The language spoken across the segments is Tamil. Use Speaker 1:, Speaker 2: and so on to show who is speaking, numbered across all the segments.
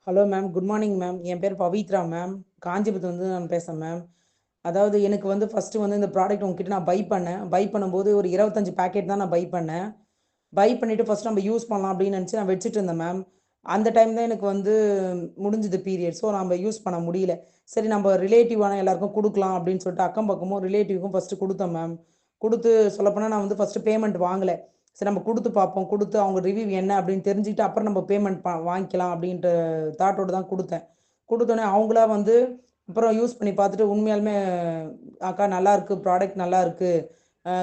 Speaker 1: Hello ma'am, good morning ma'am. என் பேர் பவித்ரா மேம். காஞ்சிபுரத்துலேருந்து நான் பேசுகிறேன் மேம். அதாவது எனக்கு வந்து ஃபஸ்ட்டு வந்து இந்த ப்ராடக்ட் உங்ககிட்ட நான் பை பண்ணேன். பை பண்ணும்போது ஒரு 25 பேக்கெட் தான் நான் பை பண்ணேன். பை பண்ணிவிட்டு ஃபஸ்ட்டு நம்ம யூஸ் பண்ணலாம் அப்படின்னு நினச்சி நான் வச்சுட்டு இருந்தேன் மேம். அந்த டைம் தான் எனக்கு வந்து முடிஞ்சுது பீரியட். ஸோ நம்ம யூஸ் பண்ண முடியல. சரி நம்ம ரிலேட்டிவான எல்லாருக்கும் கொடுக்கலாம் அப்படின்னு சொல்லிட்டு அக்கம் பக்கமும் ரிலேட்டிவ்க்கும் ஃபஸ்ட்டு கொடுத்தேன் மேம். கொடுத்து சொல்லப்போனால் நான் வந்து ஃபஸ்ட்டு பேமெண்ட் வாங்கலை. சரி நம்ம கொடுத்து பார்ப்போம், கொடுத்து அவங்க ரிவ்யூ என்ன அப்படின்னு தெரிஞ்சுக்கிட்டு அப்புறம் நம்ம பேமெண்ட் வாங்கிக்கலாம் அப்படின்ட்டு தாட்டோடு தான் கொடுத்தேன். கொடுத்தோன்னே அவங்களா வந்து அப்புறம் யூஸ் பண்ணி பார்த்துட்டு உண்மையாலுமே அக்கா நல்லாயிருக்கு, ப்ராடக்ட் நல்லாயிருக்கு,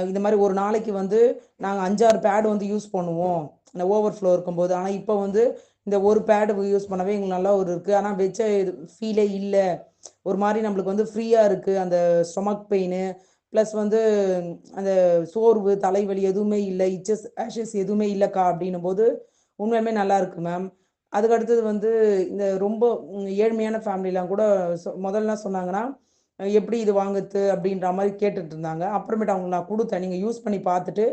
Speaker 1: இந்த மாதிரி ஒரு நாளைக்கு வந்து நாங்கள் 5-6 பேட் வந்து யூஸ் பண்ணுவோம் இந்த ஓவர்ஃப்ளோ இருக்கும்போது. ஆனால் இப்போ வந்து இந்த ஒரு பேடு யூஸ் பண்ணவே எங்களுக்கு நல்லா ஒரு இருக்குது. ஆனால் வச்ச இது ஃபீலே இல்லை. ஒரு மாதிரி நம்மளுக்கு வந்து ஃப்ரீயாக இருக்குது. அந்த ஸ்டொமக் பெயின் ப்ளஸ் வந்து அந்த சோர்வு தலைவலி எதுவுமே இல்லை, இச்சஸ் ஆஷஸ் எதுவுமே இல்லைக்கா அப்படின்னும் போது உண்மையுமே நல்லா இருக்கு மேம். அதுக்கு அடுத்தது வந்து இந்த ரொம்ப ஏழ்மையான ஃபேமிலிலாம் கூட முதல்லாம் சொன்னாங்கன்னா எப்படி இது வாங்குறது அப்படின்ற மாதிரி கேட்டுட்டு இருந்தாங்க. அப்புறமேட்டு அவங்க நான் கொடுத்தேன், நீங்கள் யூஸ் பண்ணி பார்த்துட்டு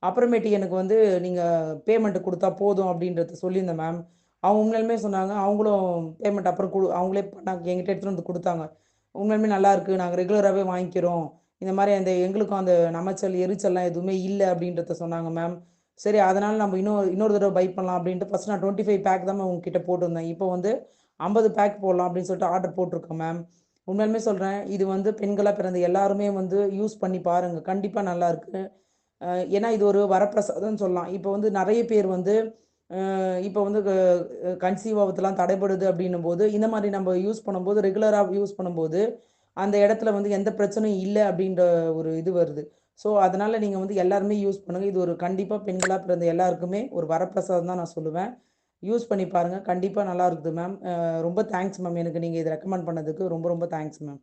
Speaker 1: அப்புறமேட்டு எனக்கு வந்து நீங்கள் பேமெண்ட் கொடுத்தா போதும் அப்படின்றத சொல்லியிருந்தேன் மேம். அவங்க உண்மையிலுமே சொன்னாங்க, அவங்களும் பேமெண்ட் அப்புறம் அவங்களே பண்ணாங்க, எங்கிட்ட எடுத்துகிட்டு வந்து கொடுத்தாங்க. உண்மையுமே நல்லா இருக்குது, நாங்கள் ரெகுலராகவே வாங்கிக்கிறோம், இந்த மாதிரி அந்த எங்களுக்கும் அந்த நமைச்சல் எரிச்சல்லாம் எதுவுமே இல்லை அப்படின்றத சொன்னாங்க மேம். சரி அதனால் நம்ம இன்னொரு தடவை பை பண்ணலாம் அப்படின்ட்டு ஃபஸ்ட் நான் 25 பேக் தான் மேம் உங்ககிட்ட போட்டிருந்தேன். இப்போ வந்து 50 பேக் போடலாம் அப்படின்னு சொல்லிட்டு ஆர்டர் போட்டிருக்கேன் மேம். உண்மையாலுமே சொல்கிறேன், இது வந்து பெண்களாக பிறந்த எல்லாருமே வந்து யூஸ் பண்ணி பாருங்கள், கண்டிப்பாக நல்லா இருக்கு. ஏன்னா இது ஒரு வரப்பிரசாதம்னு சொல்லலாம். இப்போ வந்து நிறைய பேர் வந்து இப்போ வந்து கன்சீவ் ஆகிறதுலாம் தடைபடுது அப்படின்னும் போது இந்த மாதிரி நம்ம யூஸ் பண்ணும்போது ரெகுலராக யூஸ் பண்ணும்போது அந்த இடத்துல வந்து எந்த பிரச்சனையும் இல்லை அப்படின்ற ஒரு இது வருது. ஸோ அதனால் நீங்கள் வந்து எல்லாருமே யூஸ் பண்ணுங்கள். இது ஒரு கண்டிப்பாக பெண்களாக பிறந்த எல்லாருக்குமே ஒரு வரப்பிரசாதம் தான் நான் சொல்லுவேன். யூஸ் பண்ணி பாருங்கள், கண்டிப்பாக நல்லா இருக்குது மேம். ரொம்ப தேங்க்ஸ் மேம், எனக்கு நீங்கள் இதை ரெக்கமெண்ட் பண்ணதுக்கு ரொம்ப ரொம்ப தேங்க்ஸ் மேம்.